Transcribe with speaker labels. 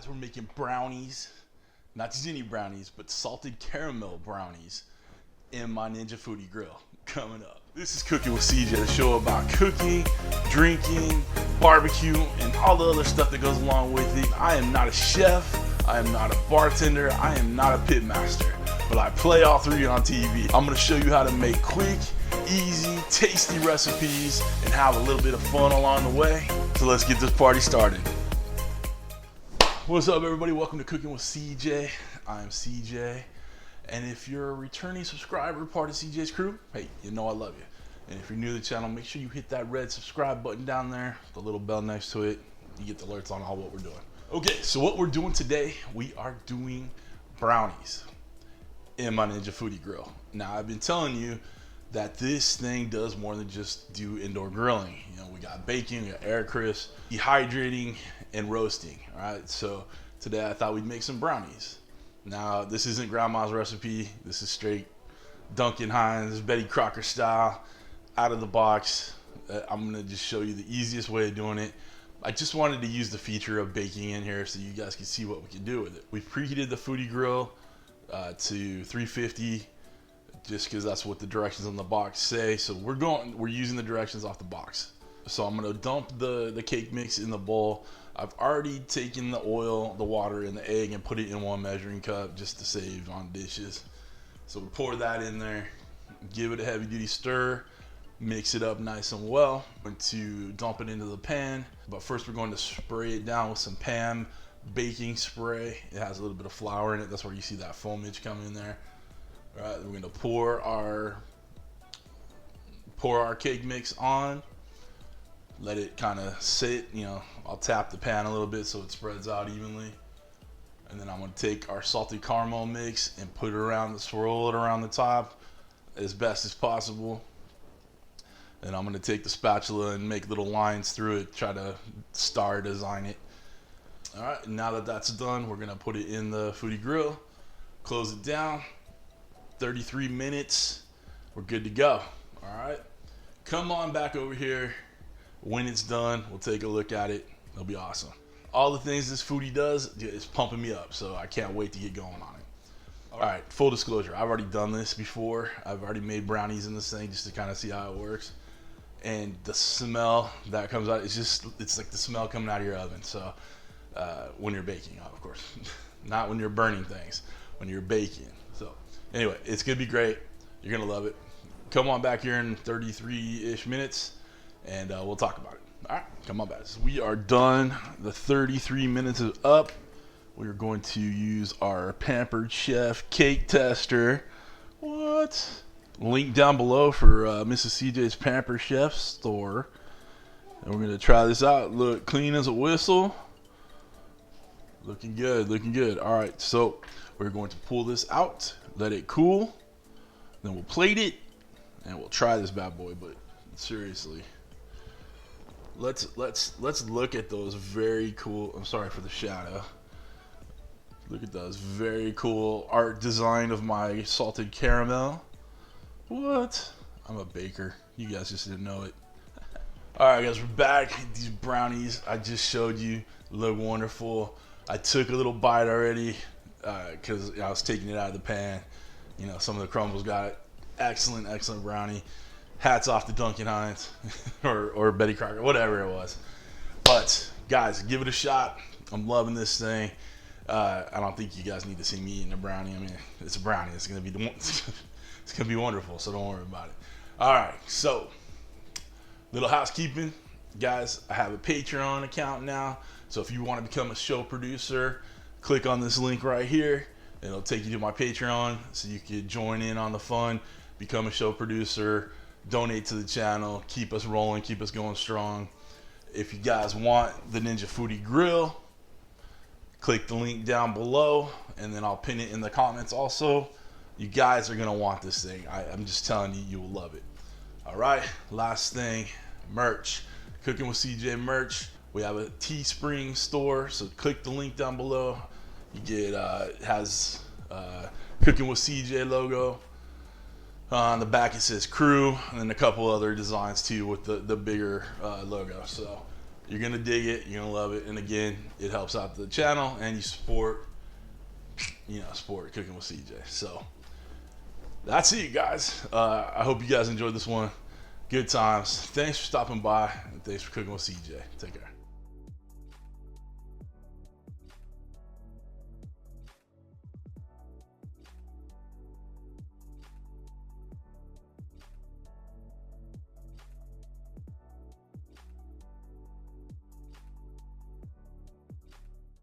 Speaker 1: Guys, we're making brownies, not just any brownies, but salted caramel brownies in my Ninja Foodi Grill coming up. This is Cooking with CJ, the show about cooking, drinking, barbecue, and all the other stuff that goes along with it. I am not a chef, I am not a bartender, I am not a pit master, but I play all three on TV. I'm gonna show you how to make quick, easy, tasty recipes and have a little bit of fun along the way. So let's get this party started. What's up, everybody? Welcome to Cooking with CJ. I'm CJ, and if you're a returning subscriber, part of CJ's crew, hey, you know I love you. And if you're new to the channel, make sure you hit that red subscribe button down there, the little bell next to it. You get the alerts on all what we're doing. Okay, so what we're doing today, we are doing brownies in my Ninja Foodi Grill. Now, I've been telling you that this thing does more than just do indoor grilling. You know, we got baking, we got air crisp, dehydrating, and roasting. All right, so today I thought we'd make some brownies. Now, this isn't grandma's recipe. This is straight Duncan Hines, Betty Crocker style, out of the box. I'm gonna just show you the easiest way of doing it. I just wanted to use the feature of baking in here so you guys can see what we can do with it. We've preheated the Foodi Grill to 350, just because that's what the directions on the box say. So we're using the directions off the box. So I'm gonna dump the cake mix in the bowl. I've already taken the oil, the water, and the egg and put it in one measuring cup just to save on dishes. So we pour that in there, give it a heavy duty stir, mix it up nice and well. I'm going to dump it into the pan, but first we're going to spray it down with some Pam baking spray. It has a little bit of flour in it. That's where you see that foamage come in there. All right, we're going to pour our cake mix on. Let it kind of sit, you know, I'll tap the pan a little bit so it spreads out evenly. And then I'm gonna take our salted caramel mix and put it around, swirl it around the top as best as possible. And I'm gonna take the spatula and make little lines through it, try to star design it. All right, now that that's done, we're gonna put it in the Foodi Grill, close it down, 33 minutes, we're good to go. All right, come on back over here. When it's done, we'll take a look at it. It'll be awesome. All the things this foodie does is pumping me up, so I can't wait to get going on it. All right, full disclosure, I've already done this before. I've already made brownies in this thing just to kind of see how it works. And the smell that comes out, it's like the smell coming out of your oven. So when you're baking, of course, not when you're burning things, when you're baking. So anyway, it's gonna be great. You're gonna love it. Come on back here in 33-ish minutes. And we'll talk about it. All right, come on back. So we are done. The 33 minutes is up. We're going to use our Pampered Chef cake tester. What? Link down below for Mrs. CJ's Pampered Chef store. And we're going to try this out. Look clean as a whistle. Looking good, looking good. All right, so we're going to pull this out, let it cool. Then we'll plate it, and we'll try this bad boy. But seriously, let's look at those very cool, I'm sorry for the shadow. Look at those very cool art design of my salted caramel. What? I'm a baker. You guys just didn't know it. All right, guys, we're back. These brownies I just showed you look wonderful. I took a little bite already because I was taking it out of the pan. You know, some of the crumbles got it. Excellent, excellent brownie. Hats off to Duncan Hines or Betty Crocker, whatever it was. But guys, give it a shot. I'm loving this thing. I don't think you guys need to see me eating a brownie. I mean, it's a brownie. It's gonna be wonderful. So don't worry about it. All right. So, little housekeeping, guys. I have a Patreon account now. So if you want to become a show producer, click on this link right here. It'll take you to my Patreon, so you can join in on the fun, become a show producer. Donate to the channel, keep us rolling, keep us going strong. If you guys want the Ninja Foodi Grill, click the link down below, and then I'll pin it in the comments also. You guys are gonna want this thing. I'm just telling you, you will love it. All right, last thing, merch. Cooking with CJ merch. We have a Teespring store, so click the link down below. You get, it has Cooking with CJ logo. On the back it says crew, and then a couple other designs too with the bigger logo. So You're gonna dig it. You're gonna love it. And again, it helps out the channel, and you support, support Cooking with CJ. So that's it, guys. I hope you guys enjoyed this one. Good times. Thanks for stopping by, and thanks for cooking with CJ. Take care.